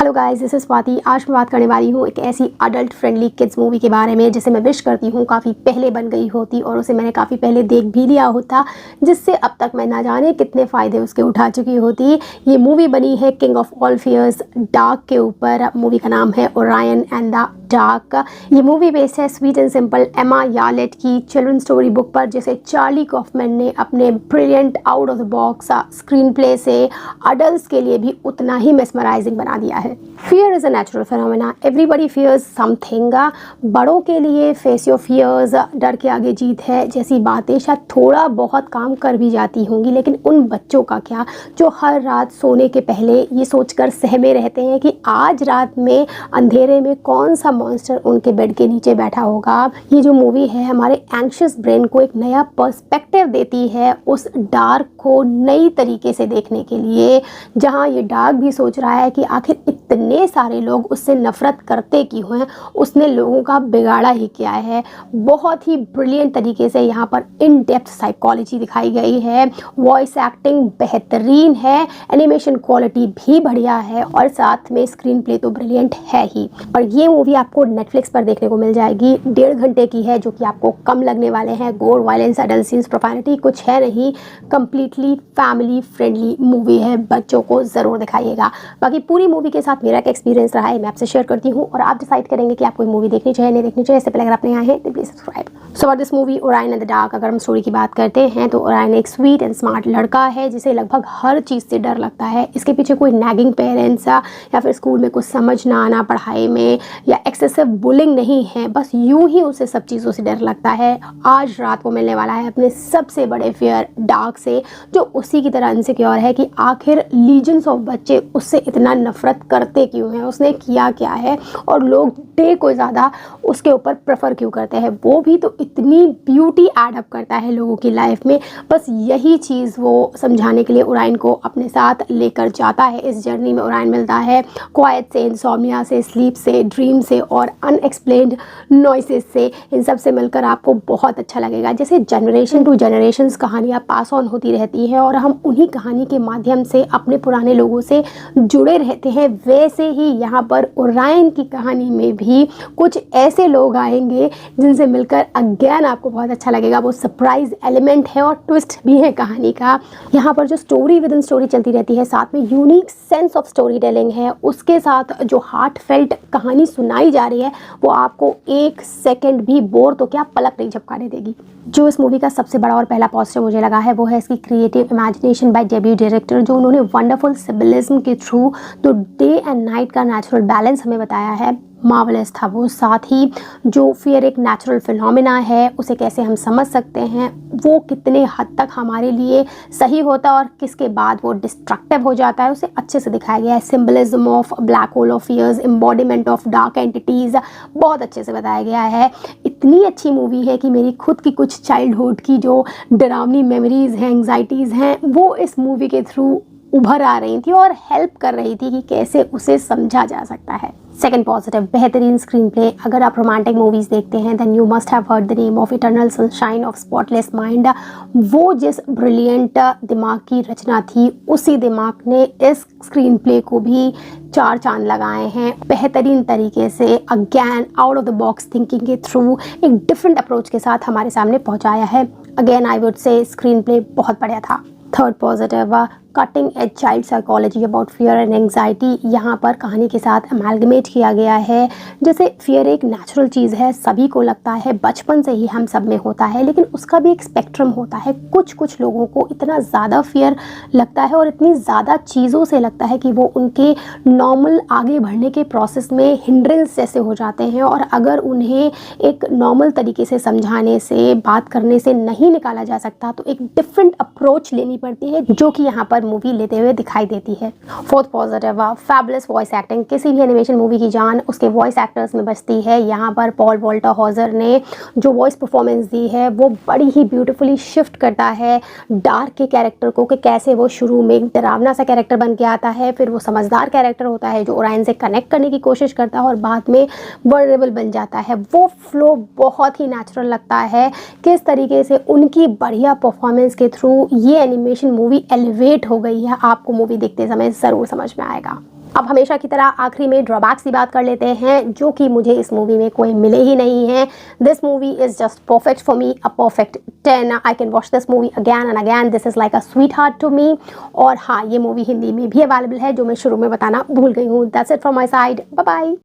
Hello guys, this is Swati. आज मैं बात करने वाली हूँ एक ऐसी अडल्ट फ्रेंडली किड्स मूवी के बारे में जिसे मैं विश करती हूँ काफ़ी पहले बन गई होती और उसे मैंने काफ़ी पहले देख भी लिया होता, जिससे अब तक मैं ना जाने कितने फ़ायदे उसके उठा चुकी होती। ये मूवी बनी है king of all fears dark के ऊपर। मूवी का नाम है ओरायन एंड द डार्क। ये मूवी बेस्ड है sweet and simple Emma Yarlett की चिल्ड्रन स्टोरी बुक पर, जिसे चार्ली कॉफमैन ने अपने brilliant out of the box screen play से अडल्ट्स के लिए भी उतना ही मेस्मराइजिंग बना दिया है। Fear is a natural phenomena, everybody fears something. बड़ों के लिए फेस योर फियर्स, डर के आगे जीत है जैसी बातें शायद थोड़ा बहुत काम कर भी जाती होंगी, लेकिन उन बच्चों का क्या जो हर रात सोने के पहले ये सोचकर सहमे रहते हैं कि आज रात में अंधेरे में कौन सा मॉन्स्टर उनके बेड के नीचे बैठा होगा। ये जो मूवी है हमारे एंग्शियस ब्रेन को एक नया पर्सपेक्टिव देती है उस डार्क को नई तरीके से देखने के लिए, जहाँ ये डार्क भी सोच रहा है कि आखिर इतने सारे लोग उससे नफरत करते क्यों हैं, उसने लोगों का बिगाड़ा ही क्या है। बहुत ही ब्रिलियंट तरीके से यहाँ पर इन डेप्थ साइकोलॉजी दिखाई गई है, वॉइस एक्टिंग बेहतरीन है, एनिमेशन क्वालिटी भी बढ़िया है और साथ में स्क्रीन प्ले तो ब्रिलियंट है ही। और ये मूवी आपको नेटफ्लिक्स पर देखने को मिल जाएगी। 1.5 घंटे की है, जो कि आपको कम लगने वाले हैं। गोर, वायलेंस, एडल्ट सीन्स, प्रोफैनिटी कुछ है नहीं। कंप्लीटली फैमिली फ्रेंडली मूवी है, बच्चों को ज़रूर दिखाइएगा। बाकी पूरी मूवी के साथ मेरा एक एक्सपीरियंस रहा है, मैं आपसे शेयर करती हूँ और आप डिसाइड करेंगे कि आपको ये मूवी देखनी चाहिए नहीं देखनी चाहिए। इससे पहले अगर आप नए आए हैं तो please subscribe. So for this movie Orion and the dark, अगर हम स्टोरी की बात करते हैं तो ओरायन एक स्वीट एंड स्मार्ट लड़का है जिसे लगभग हर चीज़ से डर लगता है। इसके पीछे कोई नैगिंग पेरेंट्स या फिर स्कूल में कुछ समझ ना आना पढ़ाई में या एक्सेसिव बुलिंग नहीं है, बस यूं ही उसे सब चीज़ों से डर लगता है। आज रात को मिलने वाला है अपने सबसे बड़े फियर डार्क से, जो उसी की तरह इनसिक्योर है कि आखिर लीजेंड्स ऑफ बच्चे उससे इतना नफरत करते क्यों हैं, उसने किया क्या है और लोग डे को ज़्यादा उसके ऊपर प्रेफर क्यों करते हैं। वो भी तो इतनी ब्यूटी एड अप करता है लोगों की लाइफ में। बस यही चीज़ वो समझाने के लिए ओरायन को अपने साथ लेकर जाता है। इस जर्नी में ओरायन मिलता है क्वाइट से, इंसोम्निया से, स्लीप से, ड्रीम से और अनएक्सप्लेन्ड नॉइसेस से। इन सब से मिलकर आपको बहुत अच्छा लगेगा। जैसे जनरेशन टू जनरेशन्स कहानियाँ पास ऑन होती रहती हैं और हम उन्हीं कहानी के माध्यम से अपने पुराने लोगों से जुड़े रहते हैं, वैसे ही यहाँ पर ओरायन की कहानी में भी कुछ ऐसे लोग आएंगे जिनसे मिलकर अगेन आपको बहुत अच्छा लगेगा। वो सरप्राइज एलिमेंट है और ट्विस्ट भी है कहानी का। यहाँ पर जो स्टोरी विद इन स्टोरी चलती रहती है, साथ में unique sense of story telling है, उसके साथ जो हार्ट फेल्ट कहानी सुनाई जा रही है वो आपको एक सेकेंड भी बोर तो क्या पलक नहीं झपकाने देगी। जो इस मूवी का सबसे बड़ा और पहला पॉजिटिव मुझे लगा है वो है इसकी creative imagination by debut director, जो उन्होंने वंडरफुल सिंबलिज्म के थ्रू तो डे एंड नाइट का नेचुरल बैलेंस हमें बताया है। मार्वलस था वो। साथ ही जो फियर एक नेचुरल फिनोमेना है उसे कैसे हम समझ सकते हैं, वो कितने हद तक हमारे लिए सही होता है और किसके बाद वो डिस्ट्रक्टिव हो जाता है, उसे अच्छे से दिखाया गया है। Symbolism of black hole of fears, embodiment of dark entities बहुत अच्छे से बताया गया है। इतनी अच्छी मूवी है कि मेरी खुद की कुछ चाइल्डहुड की जो डरावनी मेमोरीज़ हैं, एंग्जाइटीज़ हैं, वो इस मूवी के थ्रू उभर आ रही थी और हेल्प कर रही थी कि कैसे उसे समझा जा सकता है। सेकंड पॉजिटिव, बेहतरीन स्क्रीन प्ले। अगर आप रोमांटिक मूवीज़ देखते हैं then you must have heard the name of eternal sunshine of spotless mind. वो जिस ब्रिलियंट दिमाग की रचना थी, उसी दिमाग ने इस स्क्रीन प्ले को भी 4 चांद लगाए हैं। बेहतरीन तरीके से again out of the box thinking के थ्रू एक डिफरेंट अप्रोच के साथ हमारे सामने पहुंचाया है। Again I would say screen play बहुत बढ़िया था। Third positive, cutting edge child psychology about fear and anxiety यहाँ पर कहानी के साथ अमेलगमेट किया गया है। जैसे फियर एक नेचुरल चीज़ है, सभी को लगता है, बचपन से ही हम सब में होता है, लेकिन उसका भी एक स्पेक्ट्रम होता है। कुछ लोगों को इतना ज़्यादा फियर लगता है और इतनी ज़्यादा चीज़ों से लगता है कि वो उनके नॉर्मल आगे बढ़ने के प्रोसेस में हिंड्रेंस जैसे हो जाते हैं और अगर उन्हें एक नॉर्मल तरीके से समझाने से, बात करने से नहीं निकाला जा सकता तो एक डिफरेंट अप्रोच लेनी पड़ती है, जो कि यहाँ पर मूवी लेते हुए दिखाई देती है। Fourth positive, fabulous voice acting. किसी भी एनिमेशन मूवी की जान उसके वॉइस एक्टर्स में बसती है। यहाँ पर पॉल वॉल्टर हॉजर ने जो वॉइस परफॉर्मेंस दी है वो बड़ी ही ब्यूटीफुली शिफ्ट करता है डार्क के कैरेक्टर को, कि कैसे वो शुरू में एक डरावना सा कैरेक्टर बन के आता है, फिर वो समझदार कैरेक्टर होता है जो ओरायन से कनेक्ट करने की कोशिश करता है और बाद में वर्नेरेबल बन जाता है। वो फ्लो बहुत ही नेचुरल लगता है। किस तरीके से उनकी बढ़िया परफॉर्मेंस के थ्रू ये एनिमेशन मूवी एलिवेट हो गई है, आपको मूवी देखते समय ज़रूर समझ में आएगा। अब हमेशा की तरह आखिरी में ड्रॉबैक्स की बात कर लेते हैं, जो कि मुझे इस मूवी में कोई मिले ही नहीं है। This movie is just perfect for me, a perfect 10। I can watch this movie again and again. This is like a sweet heart to me. और हाँ, ये मूवी हिंदी में भी अवेलेबल है, जो मैं शुरू में बताना भूल गई हूँ। That's it from my side. Bye bye.